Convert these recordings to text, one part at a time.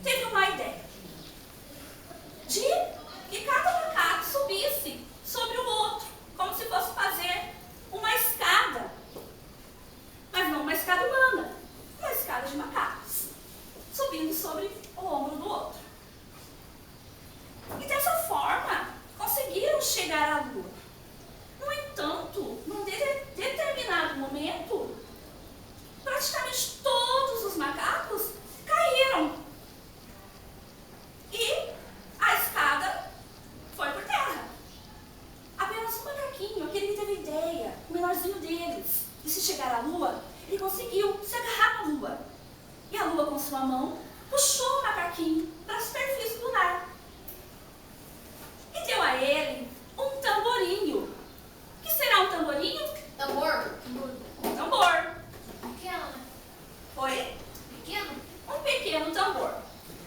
teve uma ideia de que cada macaco subisse sobre o outro, como se fosse fazer uma escada, mas não uma escada humana, uma escada de macacos, subindo sobre o ombro do outro. E dessa forma, conseguiram chegar à Lua. No entanto, num determinado momento, praticamente todos os macacos caíram. E a escada foi por terra. Apenas um macaquinho, aquele que teve ideia, o menorzinho deles, de se chegar à Lua, ele conseguiu se agarrar na Lua. E a Lua, com sua mão, puxou o macaquinho para a superfície lunar. E deu a ele um tamborinho. O que será um tamborinho? Tambor. Um tambor. Pequeno, né? Oi? Pequeno? Um pequeno tambor.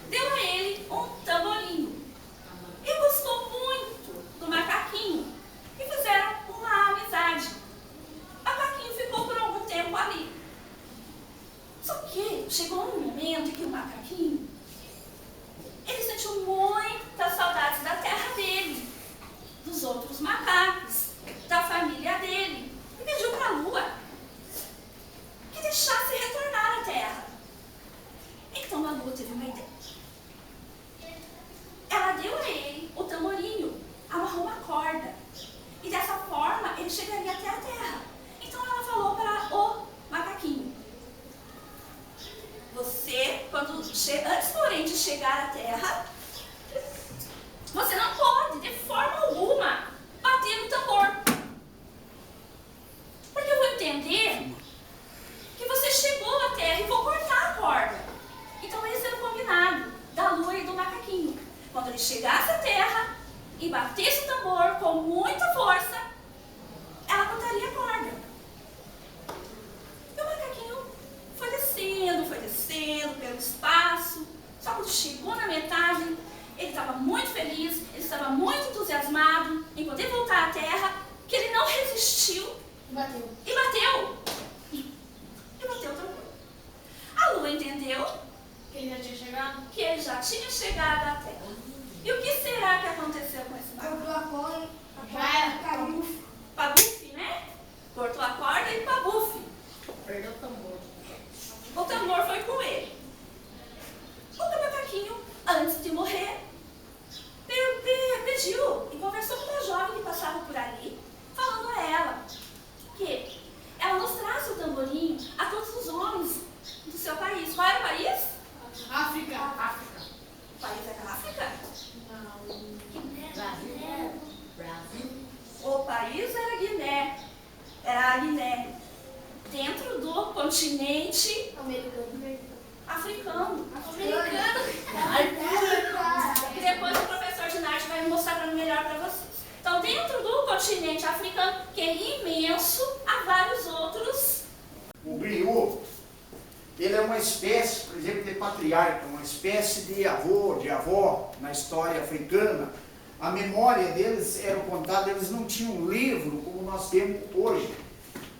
Deu a ele um tamborinho. E gostou muito do macaquinho. E fizeram uma amizade. O macaquinho ficou por algum tempo ali. Só que chegou um momento em que o macaquinho, ele sentiu muitas saudades da terra dele, dos outros macacos, da família dele, e pediu para a Lua que deixasse retornar à terra. Então a Lua teve uma ideia. Ela deu a ele o tamborinho, amarrou uma corda, e dessa forma ele chegaria até a terra. Então ela falou para o macaquinho: você, antes porém de chegar à terra, você não pode, de forma alguma, bater no tambor. Porque eu vou entender que você chegou à terra e vou cortar a corda. Então esse era o combinado da Lua e do macaquinho. Quando ele chegasse à terra e batesse o tambor com muita força, ela cortaria a corda. E o macaquinho foi descendo pelo espaço. Só quando chegou na metade, ele estava muito feliz, ele estava muito entusiasmado em poder voltar à terra, que ele não resistiu E bateu. e bateu. E bateu o tambor. A Lua entendeu Que ele já tinha chegado? que ele já tinha chegado à terra. E o que será que aconteceu com esse macaco? Cortou a corda, Já era. caiu. Pabufe, né? Cortou a corda e pabufe. Perdeu o tambor. O tambor foi com ele. O macaquinho, antes de morrer, pediu e conversou com uma jovem que passava por ali, falando a ela que ela mostrasse o tamborinho a todos os homens do seu país. Qual era o país? África. O país era a África? Brasil. O país era Guiné. Era a Guiné. Dentro do continente africano. E depois o professor Ginarte vai mostrar melhor para vocês. Então, dentro do continente africano, que é imenso, há vários outros. O griot, ele é uma espécie, por exemplo, de patriarca, uma espécie de avô, de avó na história africana. A memória deles era contada, eles não tinham um livro como nós temos hoje.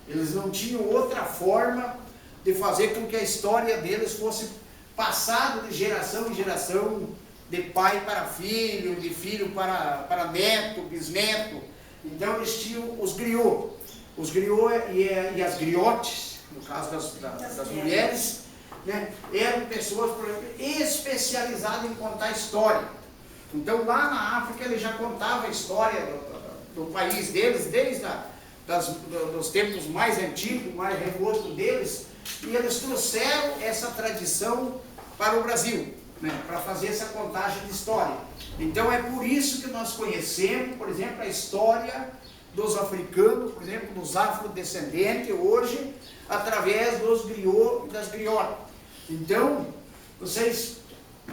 Eles não tinham outra forma de fazer com que a história deles fosse passada de geração em geração, de pai para filho, de filho para neto, bisneto. Então eles tinham os griots. Os griots e as griotes, no caso das mulheres, né, eram pessoas, por exemplo, especializadas em contar história. Então lá na África ele já contava a história do país deles, desde dos tempos mais antigos, mais remotos deles, e eles trouxeram essa tradição para o Brasil, né, para fazer essa contagem de história. Então é por isso que nós conhecemos, por exemplo, a história dos africanos, por exemplo, dos afrodescendentes hoje, através dos griots e das griotas. Então,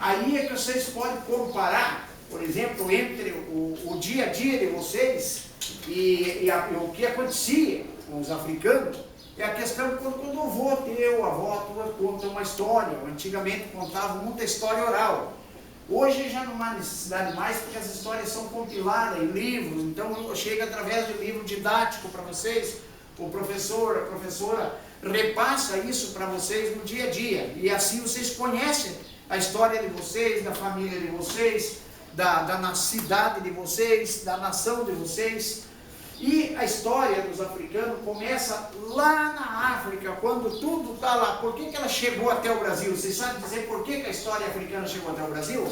aí é que vocês podem comparar, por exemplo, entre o dia a dia de vocês e o que acontecia com os africanos. É a questão de quando o avô teu, a avó tua conta uma história. Antigamente contavam muita história oral. Hoje já não há necessidade mais, porque as histórias são compiladas em livros, então chega através de livro didático para vocês, o professor, a professora repassa isso para vocês no dia a dia, e assim vocês conhecem a história de vocês, da família de vocês, da cidade de vocês, da nação de vocês. E a história dos africanos começa lá na África, quando tudo está lá. Por que ela chegou até o Brasil? Vocês sabem dizer por que a história africana chegou até o Brasil?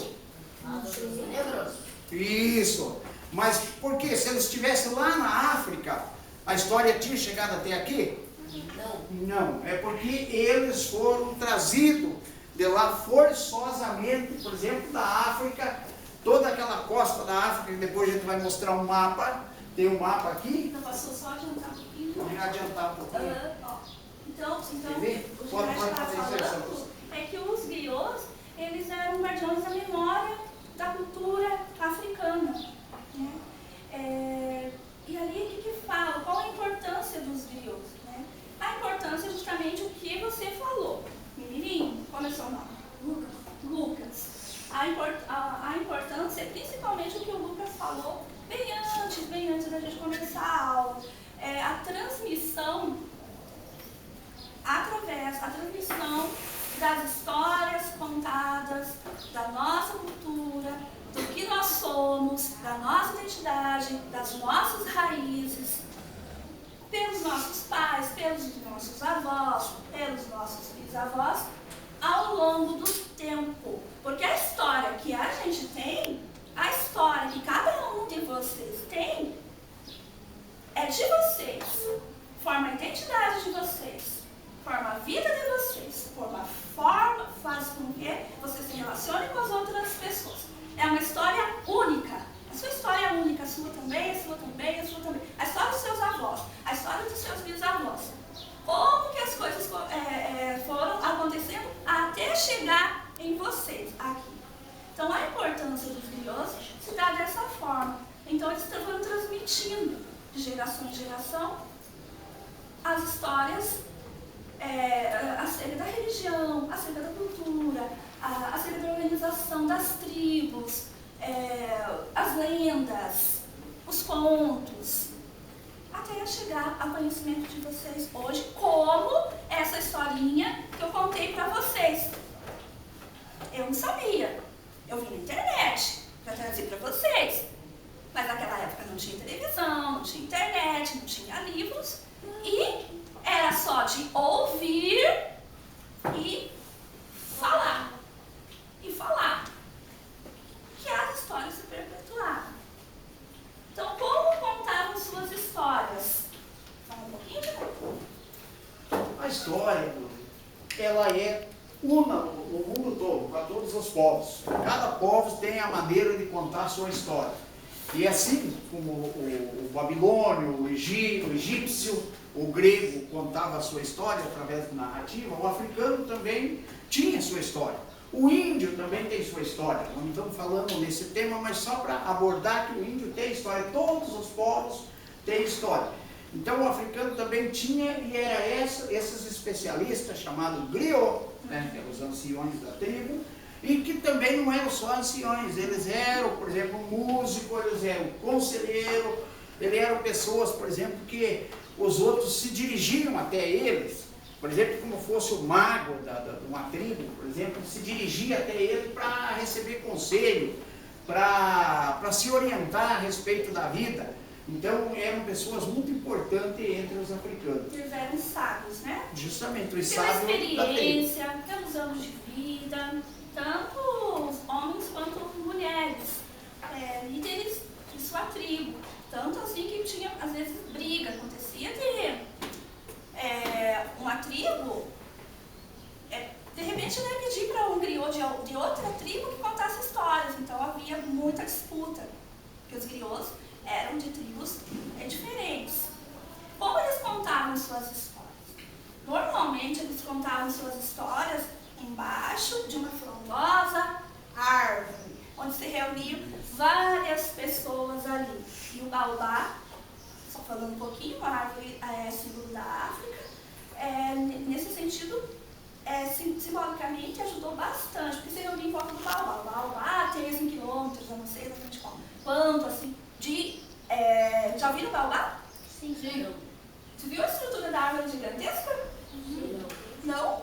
Negros. Isso. Mas por quê? Se eles estivessem lá na África, a história tinha chegado até aqui? Não. É porque eles foram trazidos de lá forçosamente, por exemplo, da África, toda aquela costa da África, que depois a gente vai mostrar um mapa. Tem um mapa aqui. Então, passou só adiantar um pouquinho. Vamos adiantar um pouquinho. Então, Quer ver? o que Pode a gente está fazer isso, falando é que os griots, eles eram guardiões da memória da cultura africana. Né? E ali, o que fala? Qual a importância dos griots? Né? A importância é justamente o que você falou. Menininho, qual é o seu nome? Lucas. A importância é principalmente o que o Lucas falou bem antes da gente começar a aula. A transmissão das histórias contadas, da nossa cultura, do que nós somos, da nossa identidade, das nossas raízes, pelos nossos pais, pelos nossos avós, pelos nossos bisavós, ao longo do tempo. Porque a história que a gente tem, a história que cada um de vocês tem, é de vocês, forma a identidade de vocês, forma a vida de vocês, faz com que vocês se relacionem com as outras pessoas. É uma história única. A sua história é única, a sua também, a sua também, a sua também. A história dos seus avós, a história dos seus bisavós. Como que as coisas foram acontecendo até chegar em vocês aqui. Então, a importância dos griots se dá dessa forma. Então, eles foram transmitindo de geração em geração as histórias acerca da religião, acerca da cultura, acerca da organização das tribos, as lendas, os contos, até chegar ao conhecimento de vocês hoje, como essa historinha que eu contei para vocês. Eu não sabia. Eu vi na internet para trazer para vocês. Mas naquela época não tinha televisão, não tinha internet, não tinha livros. E era só de ouvir e falar. E falar. Que as histórias se perpetuaram. Então, como contavam suas histórias? Fala um pouquinho. A história, ela é una no mundo todo, para todos os povos. Cada povo tem a maneira de contar a sua história. E assim como o babilônio, o egípcio, o grego contava a sua história através de narrativa, o africano também tinha sua história. O índio também tem sua história. Não estamos falando nesse tema, mas só para abordar que o índio tem história. Todos os povos têm história. Então o africano também tinha, e era esses especialistas chamados griot, né, que eram os anciões da tribo, e que também não eram só anciões, eles eram, por exemplo, músico, eles eram conselheiro, eles eram pessoas, por exemplo, que os outros se dirigiam até eles, por exemplo, como fosse o mago de uma tribo, por exemplo, se dirigia até ele para receber conselho, para se orientar a respeito da vida. Então, eram pessoas muito importantes entre os africanos. Eles eram sábios, né? Justamente, os Pela sábios da tribo. experiência, pelos anos de vida, tanto homens quanto mulheres, líderes de sua tribo. Tanto assim que tinha, às vezes, briga, acontecia de uma tribo, de repente, pedir para um griot de outra tribo que contasse histórias. Então, havia muita disputa, porque os griots eram de tribos diferentes. Como eles contavam suas histórias? Normalmente, eles contavam suas histórias embaixo de uma frondosa árvore, onde se reuniam várias pessoas ali. E o baobá, só falando um pouquinho, a árvore é símbolo da África, nesse sentido, simbolicamente ajudou bastante, porque se reunia em volta do baobá. O baobá tem 100 quilômetros, eu não sei exatamente quanto, assim, já viram o baobá? Sim. Você viu a estrutura da árvore gigantesca? Não?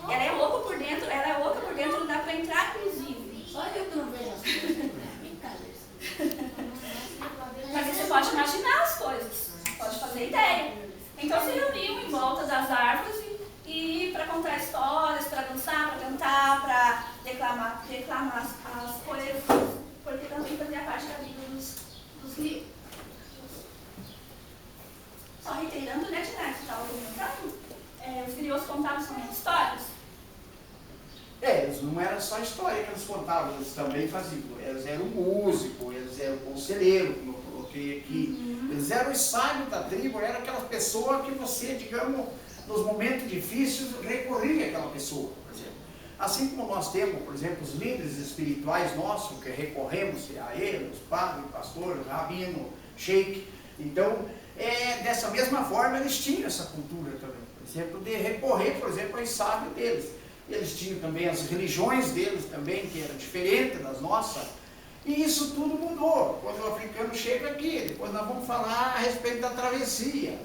Ela é oca por dentro, não dá para entrar contavam as coisas, porque também fazia parte da vida dos livros. Só reiterando, né, Tinete, você estava comentando, os griots contavam somente histórias? Eles não era só história que eles contavam, eles também faziam. Eles eram músicos, eles eram conselheiros, como eu coloquei aqui. Eles eram os sábios da tribo, era aquela pessoa que você, digamos, nos momentos difíceis, recorria àquela pessoa, por exemplo. Assim como nós temos, por exemplo, os líderes espirituais nossos, que recorremos a eles, padre, pastor, rabino, sheik. Então, dessa mesma forma, eles tinham essa cultura também, por exemplo, de recorrer, por exemplo, aos sábios deles. Eles tinham também as religiões deles também, que era diferente das nossas. E isso tudo mudou. Quando o africano chega aqui, depois nós vamos falar a respeito da travessia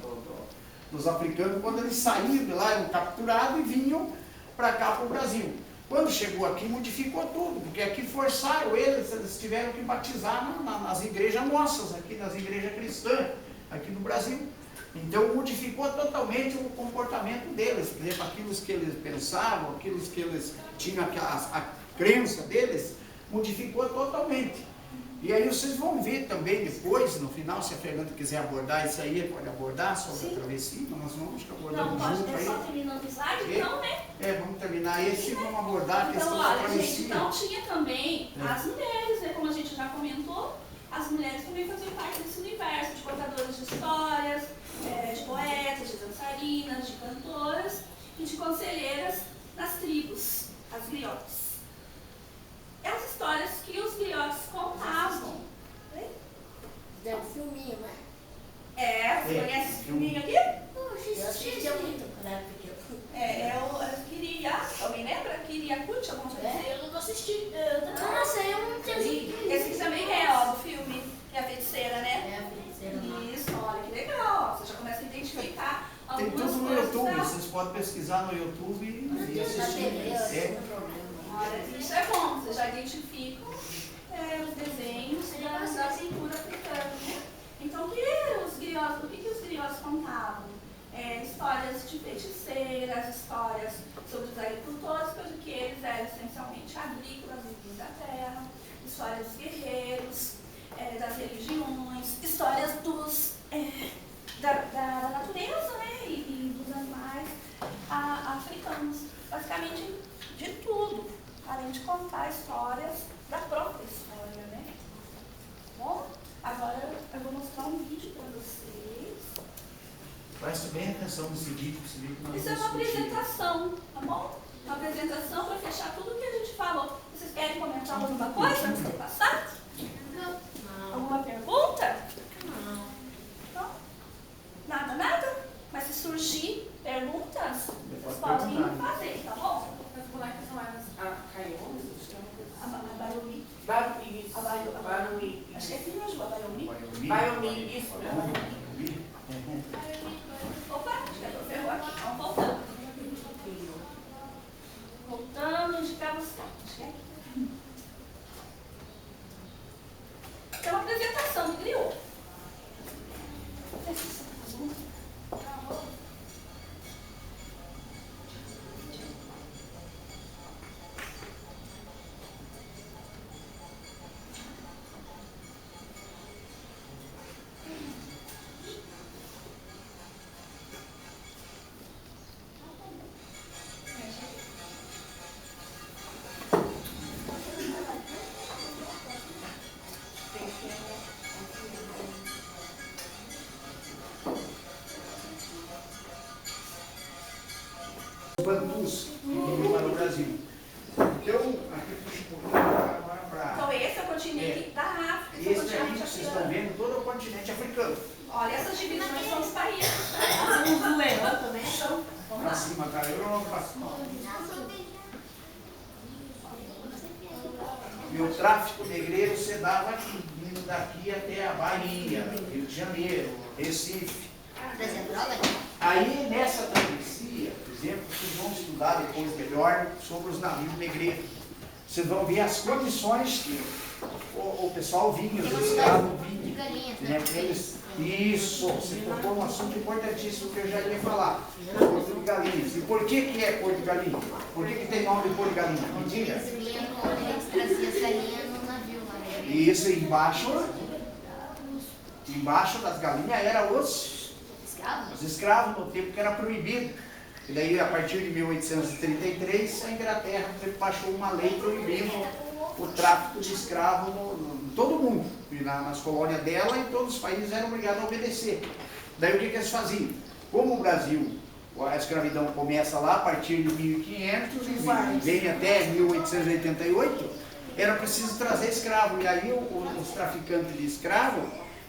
dos africanos, quando eles saíram de lá, eram capturados e vinham para cá, para o Brasil. Quando chegou aqui, modificou tudo, porque aqui forçaram eles tiveram que batizar nas igrejas nossas, aqui nas igrejas cristãs, aqui no Brasil. Então modificou totalmente o comportamento deles, por exemplo, aquilo que eles pensavam, aquilo que eles tinham, a crença deles, modificou totalmente. E aí vocês vão ver também depois, no final, se a Fernanda quiser abordar isso aí, pode abordar sobre a travessia, nós vamos abordar junto aí. Não, pode, só terminando o slide, então, né? Vamos terminar esse e vamos abordar a questão então, da olha, travessia. gente, então tinha também as mulheres, né, como a gente já comentou, as mulheres também faziam parte desse universo de contadores de histórias, de poetas, de dançarinas, de cantoras e de conselheiras nas tribos, as griotes. As histórias que os griotes contavam. É um filminho, né? Você conhece esse filminho aqui? Eu assistia muito quando era pequeno. Alguém lembra? Kiriakut, alguma coisa assim? Eu nunca assisti. Nossa, eu não tinha assistido. Esse aqui também é, do filme, que é a feiticeira, né? É a feiticeira. Isso, olha que legal. Você já começa a identificar Tem algumas tudo no coisas. YouTube, vocês podem pesquisar no YouTube e assistir. Olha, isso é bom, vocês já identificam os desenhos da cultura africana, né? Então, o que os griots contavam? Histórias de feiticeiras, histórias sobre os agricultores, porque eles eram essencialmente agrícolas, viviam da terra, histórias dos guerreiros, das religiões, histórias da natureza, né? E dos animais africanos. Basicamente de tudo, além de contar histórias da própria história, né? Bom, agora eu vou mostrar um vídeo para vocês. Preste bem atenção nesse vídeo, Isso é uma apresentação, tá bom? Uma apresentação para fechar tudo que a gente falou. Vocês querem comentar alguma coisa antes de passar? Não. Alguma pergunta? Não. Não? Nada? Mas se surgir perguntas, vocês Pode podem perguntar. fazer, tá bom? As bonecas são as caionas? A Baiomi. Isso. A Baiomi. Baiomi. Acho que é filha de Baiomi. Baiomi, isso. Opa, acho que eu ferrou aqui. Vamos voltando. Voltando, indicar você. Acho que é aqui. É uma apresentação de griot. Bantus que vinham para o Brasil. Então, aqui puxa um pouquinho agora para. Então, esse é o continente da África. Esse aqui que vocês estão vendo, todo o continente africano. Olha, essas divisões são os países. O leão também. Para cima da Europa. E o tráfico negreiro se dava aqui, vindo daqui até a Bahia, Rio de Janeiro, Recife. Aí, nessa travessia, por exemplo, vocês vão estudar depois melhor sobre os navios negreiros. Vocês vão ver as condições que o pessoal vinha, os escravos vinham. Né? Isso, você tocou um assunto importantíssimo que eu já ia falar. Porto de Galinhas. E por que é Porto de Galinhas? Por que tem nome de Porto de Galinhas? Me diga. E isso embaixo das galinhas eram os escravos, no tempo que era proibido. E daí, a partir de 1833, a Inglaterra baixou uma lei proibindo o tráfico de escravos em todo o mundo. E nas colônias dela, e todos os países eram obrigados a obedecer. Daí o que eles faziam? Como o Brasil, a escravidão começa lá a partir de 1500 e vem até 1888, era preciso trazer escravo. E aí os traficantes de escravo,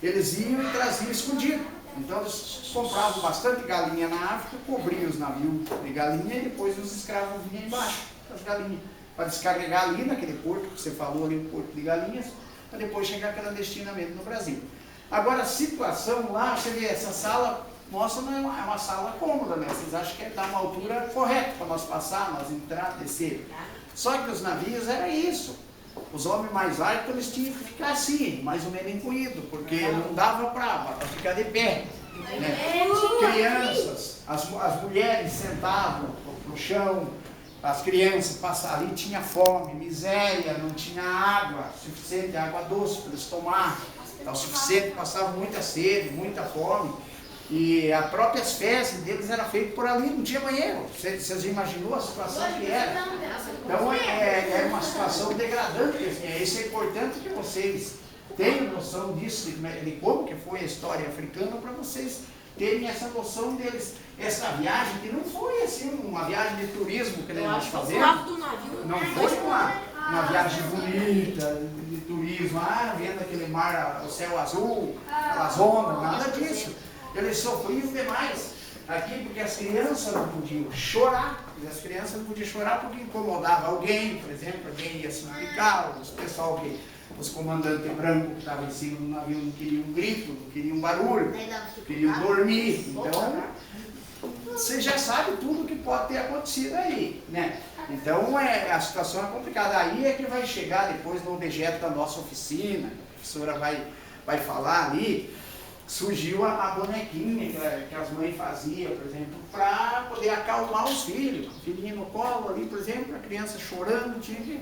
eles iam e traziam escondido. Então eles compravam bastante galinha na África, cobriam os navios de galinha e depois os escravos vinham embaixo das galinhas, para descarregar ali naquele porto que você falou ali, o porto de galinhas, para depois chegar clandestinamente no Brasil. Agora a situação lá, você vê, essa sala nossa não é uma sala cômoda, né? Vocês acham que dá uma altura correta para nós passar, nós entrar, descer. Só que os navios era isso. Os homens mais altos, eles tinham que ficar assim, mais ou menos encolhidos, porque não dava para ficar de pé. Né? Crianças, as mulheres sentavam no chão, as crianças passavam ali, tinha fome, miséria, não tinha água suficiente, água doce para eles tomar. Então, o suficiente, passavam muita sede, muita fome. E as próprias fezes deles eram feitas por ali, não tinha banheiro. Vocês imaginou a situação que era? Então é uma situação degradante. Isso é importante que vocês tenham noção disso, de como que foi a história africana, para vocês terem essa noção deles. Essa viagem, que não foi assim uma viagem de turismo que nós fazemos. Não foi uma viagem bonita, de turismo, vendo aquele mar, o céu azul, aquelas ondas, nada disso. Eles sofriam demais aqui, porque as crianças não podiam chorar. As crianças não podiam chorar porque incomodava alguém, por exemplo, alguém ia se implicar, os comandantes brancos que estavam em cima do navio não queriam um grito, não queriam um barulho, queriam dormir. Então, você já sabe tudo que pode ter acontecido aí, né? Então, a situação é complicada. Aí é que vai chegar depois no objeto da nossa oficina, a professora vai falar ali. Surgiu a bonequinha que as mães faziam, por exemplo, para poder acalmar os filhos. O filhinho no colo ali, por exemplo, a criança chorando, tinha que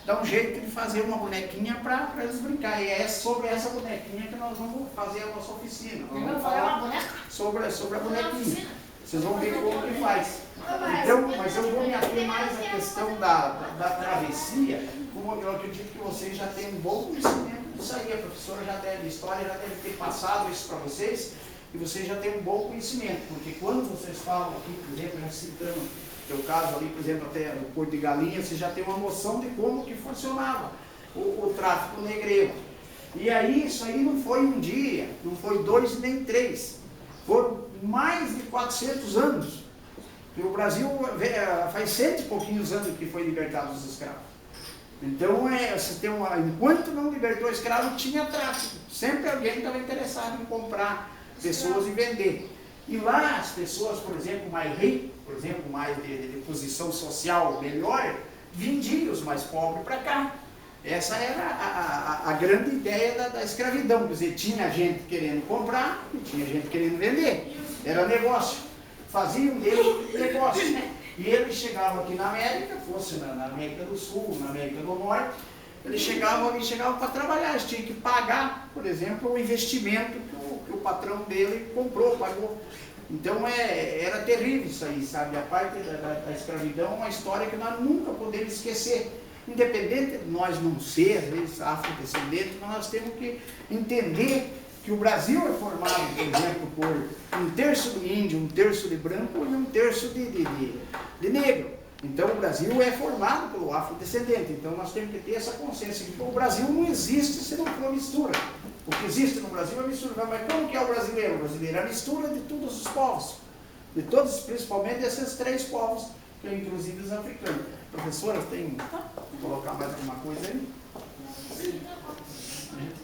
dar um jeito de fazer uma bonequinha para eles brincar. E é sobre essa bonequinha que nós vamos fazer a nossa oficina. Nós vamos falar sobre a bonequinha. Vocês vão ver como que faz. Então, mas eu vou me ater mais à questão da travessia, como eu acredito que vocês já têm um bom conhecimento disso aí. A professora de história já deve ter passado isso para vocês, e vocês já têm um bom conhecimento, porque quando vocês falam aqui, por exemplo, já citando o teu caso ali, por exemplo, até no Porto de Galinhas, você já tem uma noção de como que funcionava o tráfico negreiro. E aí, isso aí não foi um dia, não foi 2 nem 3, foram mais de 400 anos. O Brasil faz 100 e pouquinhos anos que foi libertado dos escravos. Então, enquanto não libertou o escravo, tinha tráfico. Sempre alguém estava interessado em comprar pessoas e vender. E lá as pessoas, por exemplo, mais ricas, por exemplo, mais de posição social melhor, vendiam os mais pobres para cá. Essa era a grande ideia da escravidão. Quer dizer, tinha gente querendo comprar e tinha gente querendo vender. Era negócio. Faziam dele negócio. E eles chegavam aqui na América, fosse na América do Sul, na América do Norte, eles chegavam para trabalhar, eles tinham que pagar, por exemplo, o investimento que o patrão dele comprou, pagou. Então era terrível isso aí, sabe? A parte da escravidão é uma história que nós nunca podemos esquecer. Independente de nós não ser, às vezes, afrodescendentes, mas nós temos que entender que o Brasil é formado, por exemplo, por 1/3 de índio, 1/3 de branco e 1/3 de negro. Então o Brasil é formado pelo afrodescendente. Então nós temos que ter essa consciência de que o Brasil não existe se não for mistura. O que existe no Brasil é mistura. Mas como que é o brasileiro? O brasileiro é a mistura de todos os povos. De todos, principalmente desses 3 povos, que inclusive os africanos. Professora, tem que colocar mais alguma coisa aí? A gente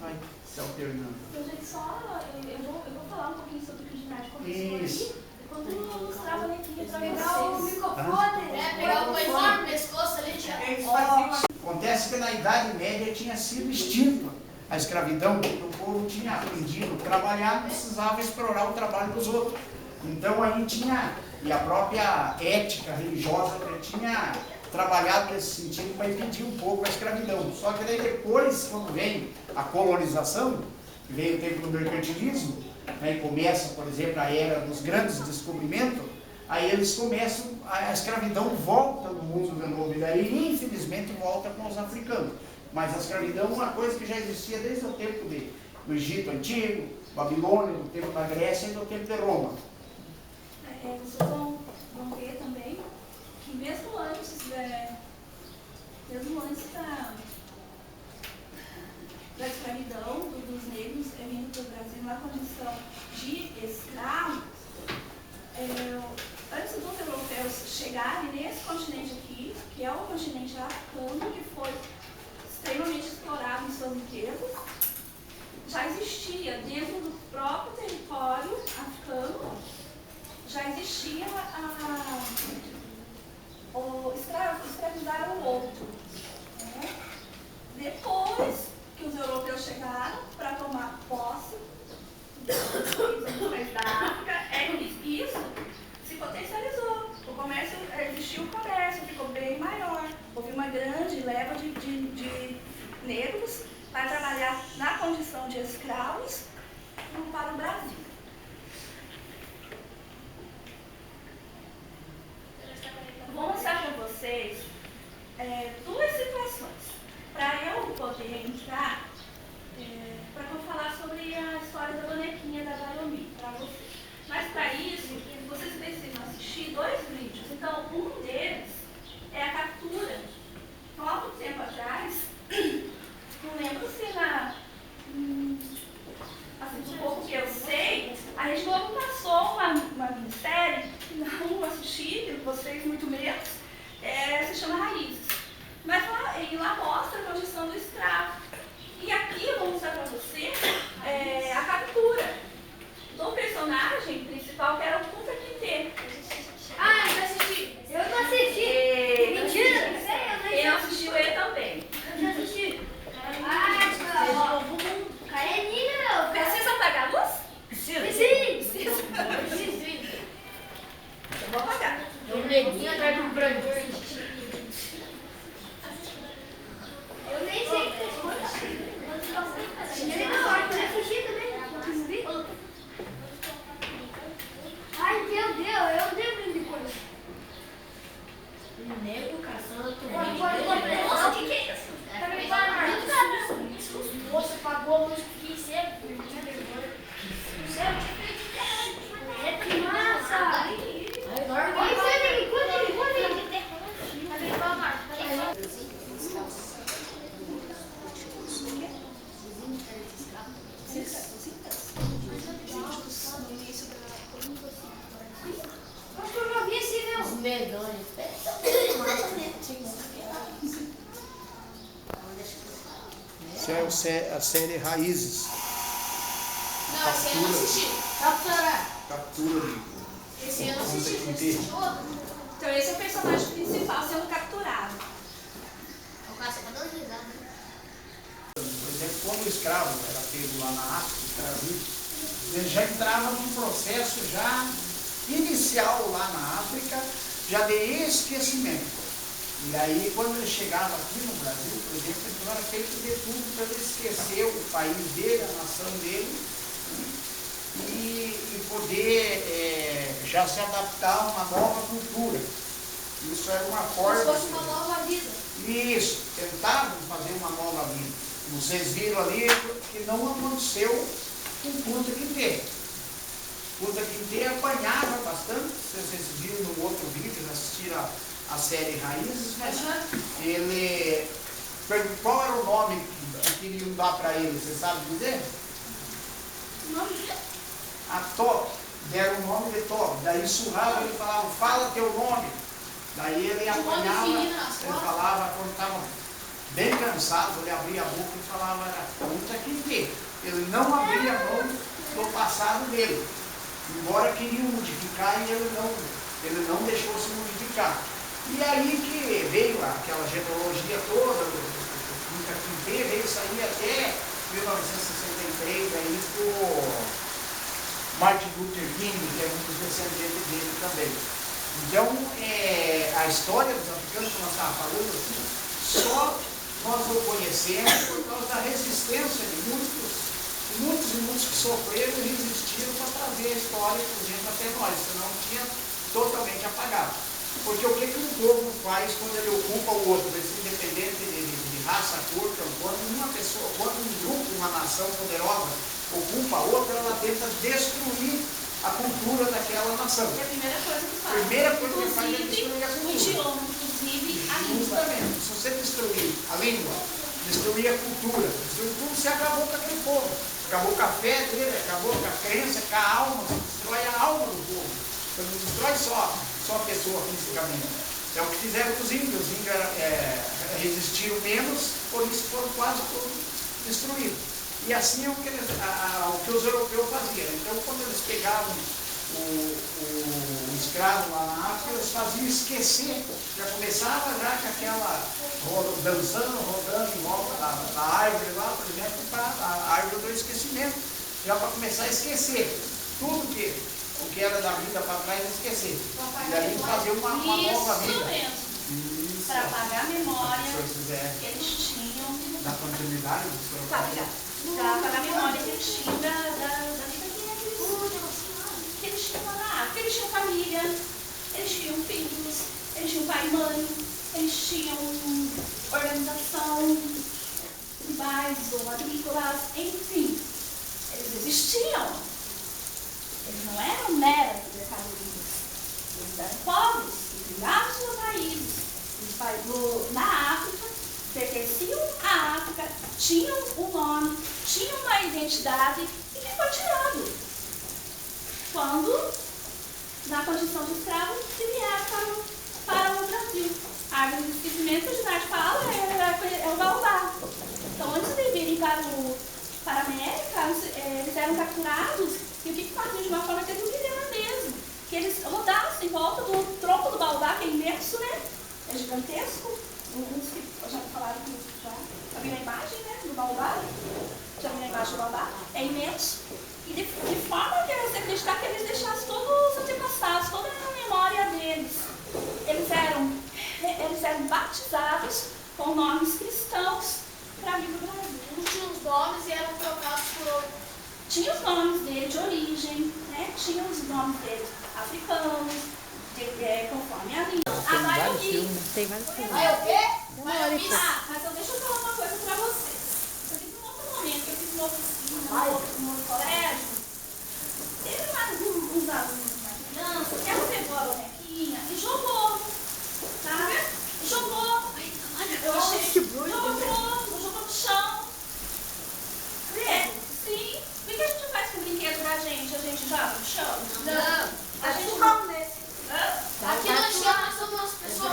vai se alternando. Gente, eu vou falar um pouquinho sobre o que o Ginásio começou Isso. ali. Quando eu mostrava a letrinha para Pegar o vocês. microfone, pegar o coisão no pescoço ali, Eles faziam Acontece que na Idade Média tinha sido extinta a escravidão, porque o povo tinha aprendido a trabalhar, não precisava explorar o trabalho dos outros. Então aí tinha, e a própria ética religiosa tinha trabalhado nesse sentido para impedir um pouco a escravidão. Só que daí depois, quando vem a colonização, vem o tempo do mercantilismo, né, e começa, por exemplo, a era dos grandes descobrimentos, aí eles começam, a escravidão volta no mundo de novo, e daí infelizmente volta com os africanos. Mas a escravidão é uma coisa que já existia desde o tempo do Egito Antigo, Babilônia, do tempo da Grécia e do tempo de Roma. Vocês vão ver também que mesmo antes da escravidão dos negros vindo para o Brasil na condição de escravos, antes dos europeus chegarem nesse continente aqui, que é o continente africano, que foi extremamente explorado em suas riquezas, já existia dentro do próprio território africano, já existia escravizar o outro. Né? Depois que os europeus chegaram para tomar posse dos países da África, é que isso se potencializou. O comércio, existiu o comércio, ficou bem maior. Houve uma grande leva de negros para trabalhar na condição de escravos para o Brasil. Vou mostrar para vocês duas situações. Para eu poder entrar, para eu falar sobre a história da bonequinha da Baromi para vocês. Mas para isso, vocês precisam assistir dois vídeos. Então, um deles é a captura. Há algum tempo atrás, não lembro se assim, um pouco que eu sei, a Rede Globo passou uma minissérie, que não assisti, vocês muito menos, se chama Raízes. Mas lá mostra a condição do escravo. E aqui eu vou mostrar para vocês a captura do personagem principal, que era o Kunta Kinte. Ah, eu já assisti. Eu não assisti. Mentira, não sei, eu não Quem não assistiu ele também. Eu já assisti. Ah, o cara é ninja, Precisa apagar a luz? Sim. Eu vou apagar. O neguinho atrás do branco. Eu nem sei o que é. Ele não vai poder assistir também. Ai, meu Deus, eu devo depois. Nego caçando Nossa, o que é isso? Tá me falando. Você pagou a luz que sempre. É que massa. Aí, dorme. Olha isso aí, quando acho que eu já vi esse meu. Os medonhos. Essa é a série Raízes. Não, esse aí eu não assisti. Captura. Captura Esse aí eu não assisti. Você assistiu outro? Então esse é o personagem principal sendo capturado. O cara só dando risada. Por exemplo, quando o escravo era pego lá na África, ele já entrava num processo já inicial lá na África, já de esquecimento. E aí, quando ele chegava aqui no Brasil, por exemplo, ele era feito de tudo para ele esquecer o país dele, a nação dele, e poder já se adaptar a uma nova cultura. Isso era uma forma... Como se fosse uma nova vida. Isso, tentavam fazer uma nova vida. Vocês viram ali que não aconteceu com Kunta Kinte. Kunta Kinte apanhava bastante, vocês viram no outro vídeo, assistiram a série Raízes, mas ele... Qual era o nome que queriam dar para ele, você sabe dizer? A Tó, deram o nome de Tó, daí surrava, ele falava, fala teu nome. Daí ele apanhava, ele falava, quando estava bem cansado, ele abria a boca e falava, era Kunta Kinte. Ele não abria a mão do passado dele, embora queriam modificar e ele não deixou se modificar. E aí que veio aquela genealogia toda do Kunta Kinte, veio sair até 1963, aí com Martin Luther King, que é um dos descendentes dele também. Então, a história dos africanos que nós estávamos falando aqui, só nós o conhecemos por causa da resistência de muitos que sofreram e resistiram para trazer a história, por exemplo, até nós, senão tinha totalmente apagado. Porque o que um povo faz quando ele ocupa o outro, independente de raça, cor, quando uma pessoa, quando um grupo, uma nação poderosa ocupa a outra, ela tenta destruir a cultura daquela nação. É a primeira coisa que faz. Primeira coisa que faz é destruir a O cultura. idioma, inclusive a língua. Justamente, se você destruir a língua, destruir a cultura, destruir tudo, você acabou com aquele povo. Acabou com a fé dele, acabou com a crença, com a alma, você destrói a alma do povo. Você não destrói só a pessoa fisicamente. É o que fizeram com os índios. Os índios resistiram menos, por isso foram quase todos destruídos. E assim é o que os europeus faziam. Então, quando eles pegavam o escravo lá na África, eles faziam esquecer. Já começava já com aquela dançando, rodando em volta da árvore lá, por exemplo, a árvore do esquecimento, já para começar a esquecer tudo o que era da vida para trás, esquecer. E aí fazer uma nova vida. Isso mesmo. Para apagar a memória que eles tinham. Da continuidade do seu Para apagar a memória que eles tinham da vida que eles tinham lá na África. Eles tinham família, eles tinham filhos, eles tinham pai e mãe, eles tinham organização, tribais ou agrícolas, enfim, eles existiam. Eles não eram meras mercadorias, eles eram pobres, eles criavam suas raízes. Na África, pertenciam à África, tinham um nome, tinham uma identidade e que foi tirado. Quando, na condição de escravo, se vieram para o Brasil. A árvore do esquecimento, a Ginarte fala, é o baobá. Então, antes de virem para a América, eles eram capturados e o que faziam de uma forma guerrilheira mesmo? Que eles rodassem em volta do tronco do baobá, que é imenso, né? É gigantesco. Uns que já falaram que já viram a imagem, né? Do baobá. Já viram a imagem do baobá? É imenso. E de forma que você acreditar que eles deixassem todos os antepassados, toda a memória deles. Eles eram batizados com nomes cristãos para vir para o Brasil. Não tinha os nomes e eram trocados por outros. Tinha os nomes deles de origem, né? Tinha os nomes deles africanos, conforme a língua. A maioria. Tem vários filmes. Vai o quê? Mas deixa eu falar uma coisa para vocês. Porque no outro momento que eu fiz uma oficina no colégio, teve uns alunos, uma criança, que ela pegou a bonequinha e jogou. Tá vendo? Jogou. Eu achei. Jogou no chão. Sim. O que a gente faz com o brinquedo da gente? A gente joga no chão? Não. A gente joga nesse. Aqui nós somos as pessoas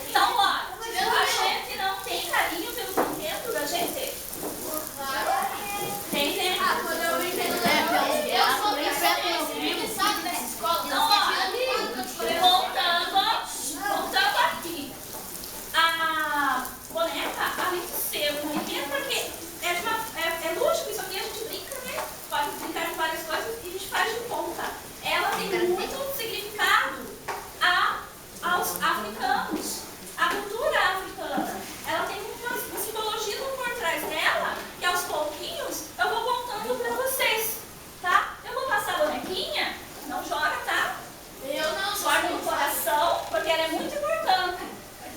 Então, ó, a gente não tem carinho pelo brinquedo da gente? Tem, né? Quando eu brinquei no eu sou ele sabe dessa escola. Então, ó, voltando aqui. A boneca, além de ser um brinquedo, porque é lúdico, isso aqui a gente brinca, né? Pode brincar de várias coisas e a gente faz de conta. Ela tem muito significado aos africanos. A cultura africana, ela tem um simbologismo por trás dela, que aos pouquinhos eu vou contando para vocês, tá? Eu vou passar a bonequinha, não joga, tá? Eu não Guarda no coração, porque ela é muito importante.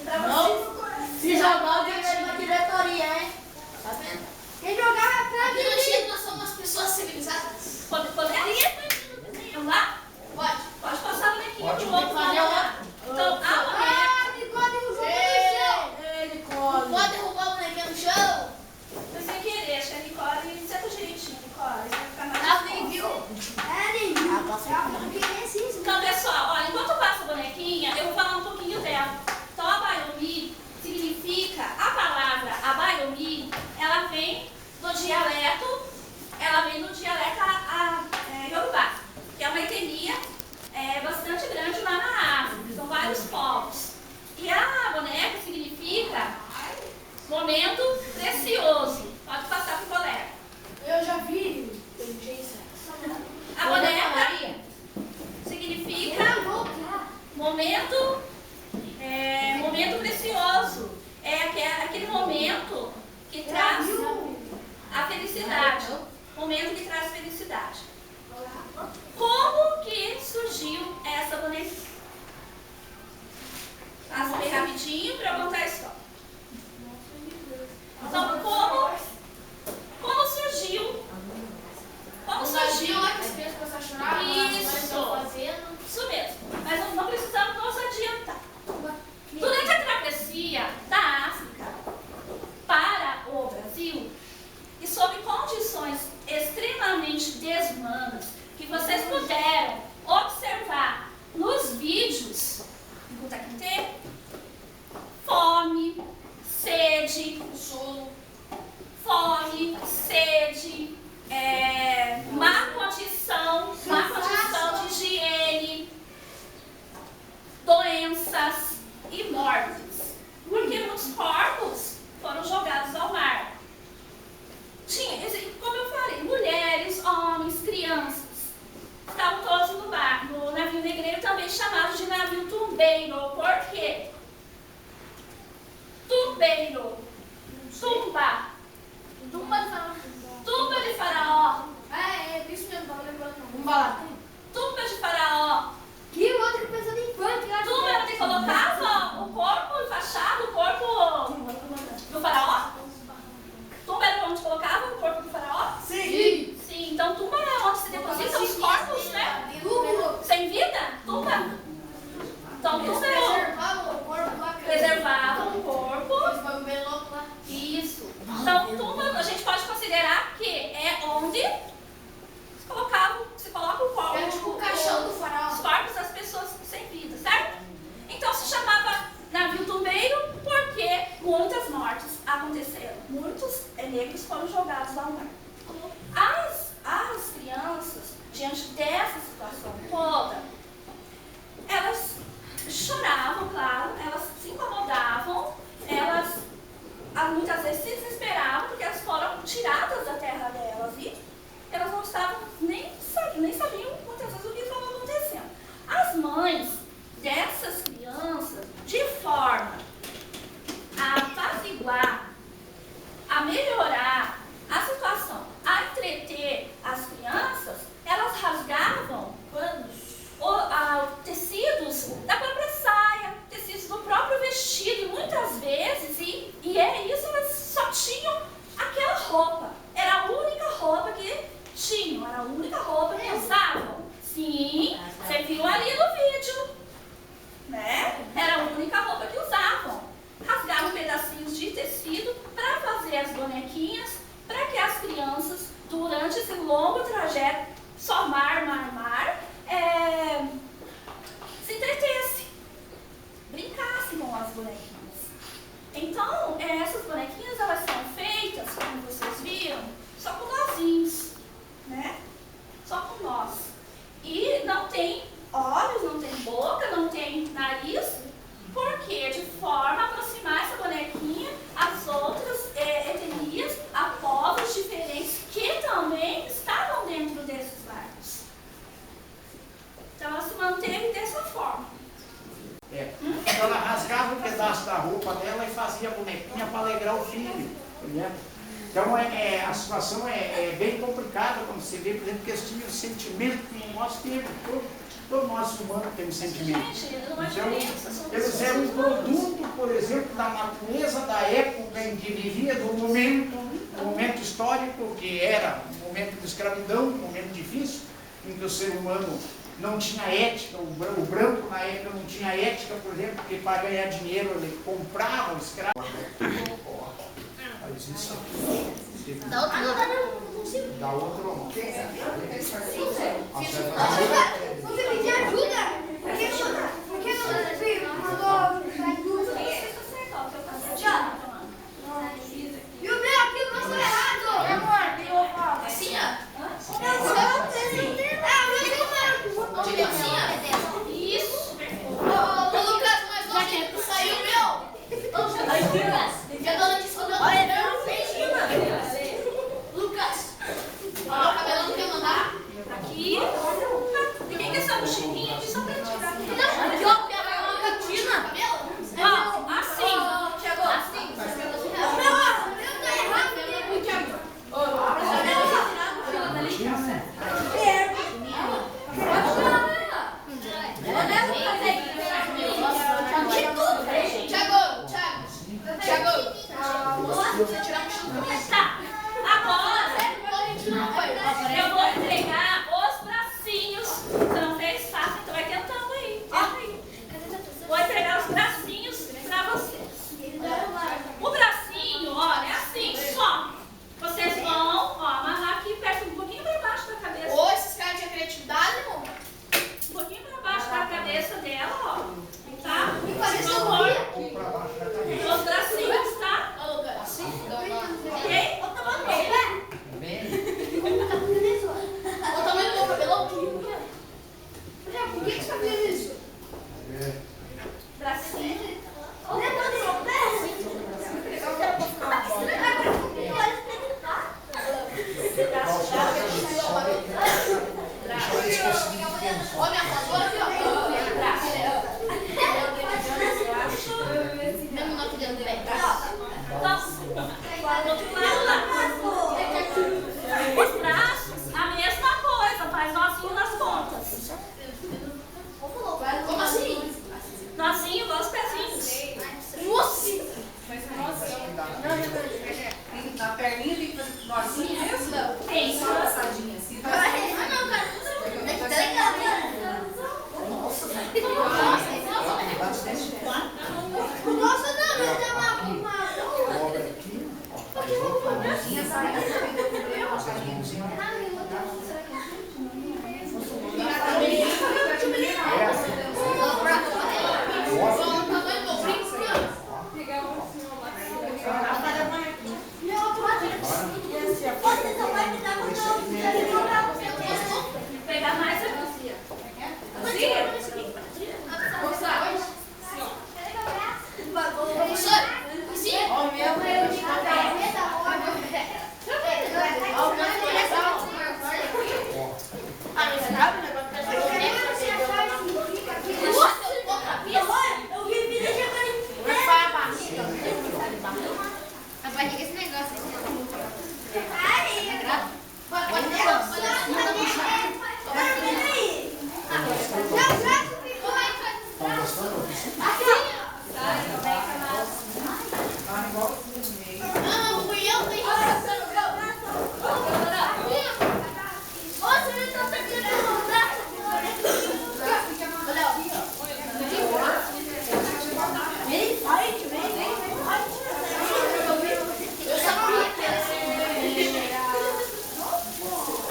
Pra vocês. Se jogar, eu ganhei uma diretoria, hein? Tá vendo? Quem jogar Aqui no Chile nós somos pessoas civilizadas. Poderia lá? Pode passar a bonequinha de novo. Então, a boneca. Pode derrubar o bonequinho no chão? Foi sem querer, acho que a Nicole. Senta direitinho, Nicole. Você vai ficar mais. Ela nem viu. Então, pessoal, olha, enquanto eu passo a bonequinha, eu vou falar um pouquinho dela. Então, a Bayomi significa, a palavra Abayomi, ela vem do dialeto Yorubá, que é uma etnia bastante grande lá na África, são vários povos. E a boneca significa momento precioso. Pode passar para o colega. Eu já vi. A boneca significa momento precioso. É aquele momento que traz a felicidade. Momento que traz felicidade. Como que surgiu essa bonequinha? Passa bem rapidinho para eu contar a história. Então, como surgiu? Como surgiu? lá que as crianças começaram a chorar, Isso mesmo. Mas não precisamos nos adiantar. Durante a travessia da África para o Brasil, e sob condições extremamente desumanas, que vocês puderam observar nos vídeos, escuta aqui inteiro, fome, sede, má condição de higiene, doenças e mortes, porque muitos corpos foram jogados ao mar. Como eu falei, mulheres, homens, crianças, estavam todos no navio negreiro, também chamado de navio tumbeiro. Por quê? Tumbeiro, tumba de faraó, Isso mesmo, tava lembrando. tumba de faraó. Que o outro pensando em funk lá. Tumba onde colocava o corpo enfaixado, o corpo do faraó? Tumba era onde colocava o corpo do faraó? Sim. Sim, então tumba é onde se deposita os corpos, né? Sem vida? Tumba. Então tumba é onde Preservava o corpo lá. preservava o corpo. Eles foram bem loucos lá. Isso. Então tumba a gente pode considerar que é onde se coloca o corpo. É tipo o caixão do Os faraó. corpos das pessoas sem vida, certo? Então se chamava navio tumbeiro porque muitas mortes aconteceram. Muitos negros foram jogados ao mar. As crianças, diante dessa situação toda, elas choravam, claro, elas se incomodavam, elas muitas vezes se desesperavam porque elas foram tiradas da terra delas e elas não estavam nem sabiam muitas vezes o que estava acontecendo. As mães dessas crianças, de forma a apaziguar, a melhorar a situação, a entreter as crianças, elas rasgavam tecidos da própria saia, tecidos do próprio vestido, e muitas vezes, e é isso, elas só tinham aquela roupa. Era a única roupa que tinham, era a única roupa que usavam. Sim, você viu ali no vídeo, né? Era a única roupa que usavam. Rasgavam pedacinhos de tecido para fazer as bonequinhas, para que as crianças, durante esse longo trajeto, só mar, se entretessem, brincassem com as bonequinhas. Então, essas bonequinhas, elas são feitas, como vocês viram, só com nozinhos, né? Só com nós. E não tem olhos, não tem boca, não tem nariz, porque de forma a aproximar essa bonequinha às outras etnias, a povos diferentes que também estavam dentro desses barcos. Então ela se manteve dessa forma. Então ela rasgava um pedaço da roupa dela e fazia a bonequinha para alegrar o filho. Entendeu? Então a situação é bem complicada quando você vê, por exemplo, que eles tinham o sentimento que nós temos. Todo nosso humano tem um sentimento. Então, eles eram um produto, por exemplo, da natureza da época em que vivia, do momento histórico, que era um momento de escravidão, um momento difícil, em que o ser humano não tinha ética, o branco na época não tinha ética, por exemplo, porque para ganhar dinheiro ele comprava o escravo. Da outra não. Da outra não. Você pedir ajuda? Porque não mandou e o meu aqui passou errado. Assim, ó. De criancinha? Isso. Ô, Lucas, mas você saiu meu. E a dona disse que eu não fez, Lucas, o cabelo não quer mandar? Aqui. Você tirar a mochila pra mim. Tá. Agora, Pode tirar, pai. eu vou entregar os bracinhos. Você não fez fácil, então vai tentando aí. Tenta aí. Vou entregar os bracinhos pra vocês. O bracinho, olha, é assim, só. Vocês vão, ó, amarrar aqui perto, um pouquinho pra baixo da cabeça. Ô, esses caras tinham criatividade, irmão. Um pouquinho pra baixo da cabeça dela, ó. Tá? fazer Por favor, Ou pra baixo da cabeça. os bracinhos, tá? Ô, Lucas. Ok? Olha o tamanho do meu cabelão. Por que você tá fazendo isso? Bracinho. Olha minha vassoura aqui, ó. Mesmo não aqui dentro do bem. Então, do outro lado lá. Os braços, a mesma coisa, faz nozinho nas pontas. Como assim? Nozinho igual os pezinhos. Nossa! Na perninha tem que fazer nozinho mesmo? Tem. Só passadinha assim. Tá? Ah, não, cara. É que tá legal, né? Nossa, não, mas tem uma... Dobra aqui, ó. Faz outra mãozinha. Pegar mais aqui. Professor, sim. Estão gostando?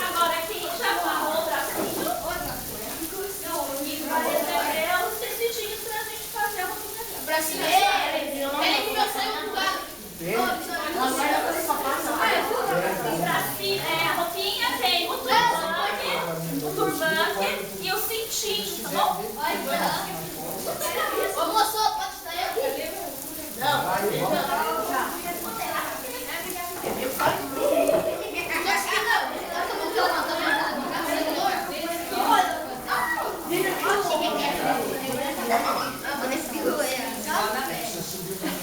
Agora quem já amarrou o bracinho, e vai receber os tecidinhos pra gente fazer uma brincadeira. Brasileiro, ele que vai sair do lugar. O bracinho, a roupinha tem o turbante e o cintinho, tá bom? Ô, moço, pode sair aqui?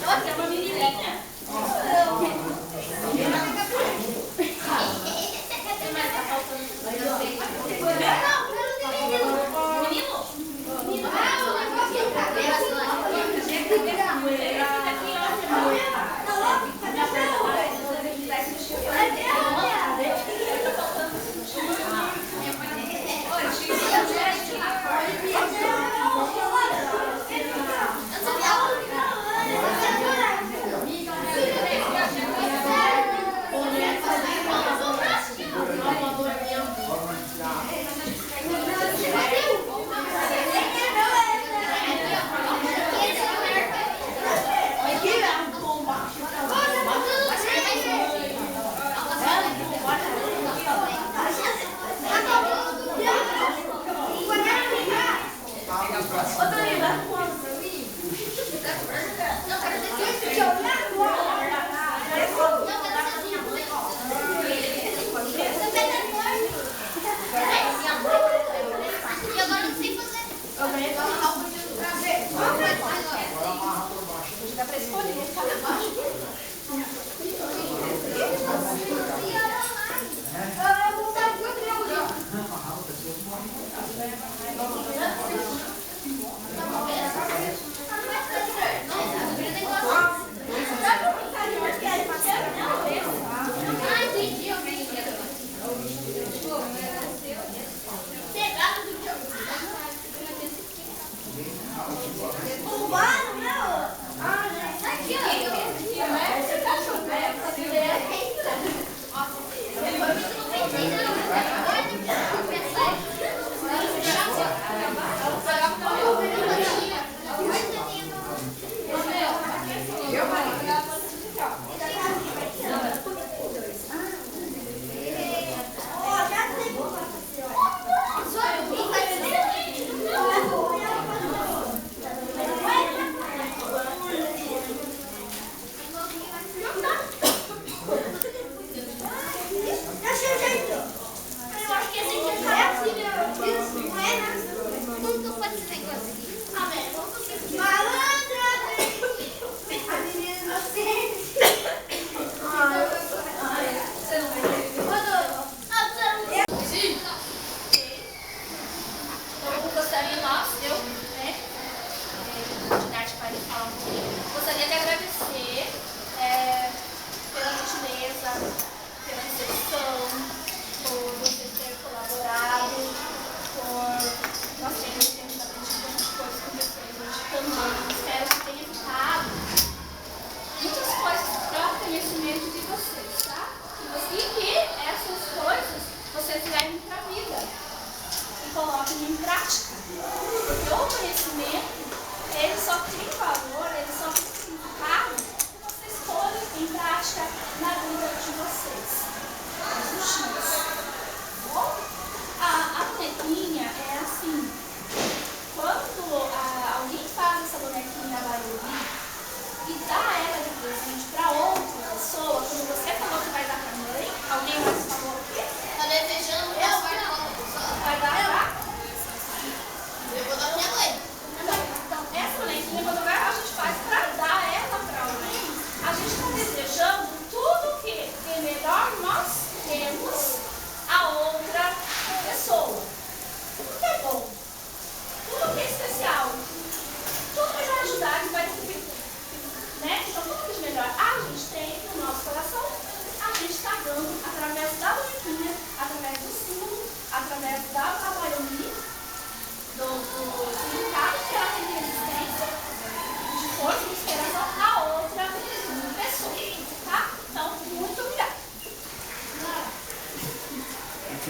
Nossa, é uma menininha. Menino? Ah, o negócio que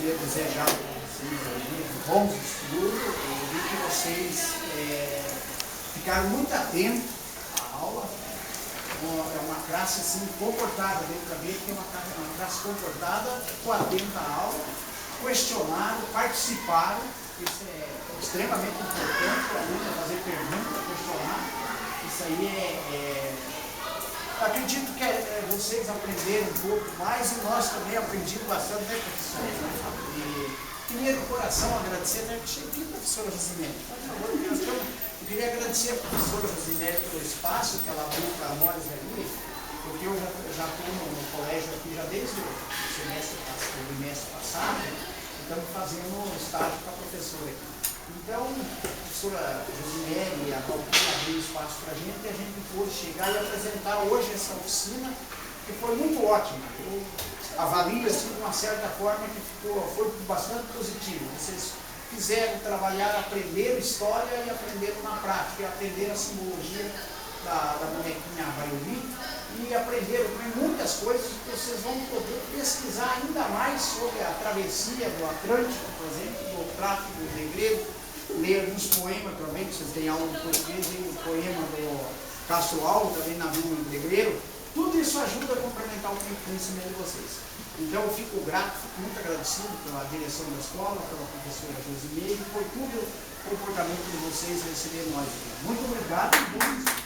queria desejar para vocês aí bons estudos. Eu vi que vocês ficaram muito atentos à aula. É uma classe assim comportada, deu para ver que é uma classe comportada, ficou atenta à aula, questionaram, participaram. Isso é extremamente importante para o aluno fazer perguntas, questionar. Isso aí acredito que vocês aprenderam um pouco mais e nós também aprendemos bastante, né, professor? E queria de coração agradecer, né, que professora Josimene, por favor, eu queria agradecer a professora Josimene pelo espaço que ela abriu para nós ali, porque eu já estou no colégio aqui já desde o semestre passado, estamos fazendo um estágio com a professora aqui. Então, a professora Josimene e a Valquíria abriu espaço para a gente e a gente pôde chegar e apresentar hoje essa oficina, que foi muito ótima. Eu avalio assim, de uma certa forma que foi bastante positivo. Vocês quiseram trabalhar, aprenderam história e aprenderam na prática, e aprenderam a simbologia da bonequinha Baiuli e aprenderam também muitas coisas que vocês vão poder pesquisar ainda mais sobre a travessia do Atlântico, por exemplo, do tráfico do negreiro, ler alguns poemas também, que vocês têm aula de português, e o poema do Castro Alves, também na Vila do Negreiro. Tudo isso ajuda a complementar o conhecimento de vocês. Então eu fico grato, fico muito agradecido pela direção da escola, pela professora Josimene, por tudo o comportamento de vocês receber nós aqui. Muito obrigado e bom dia.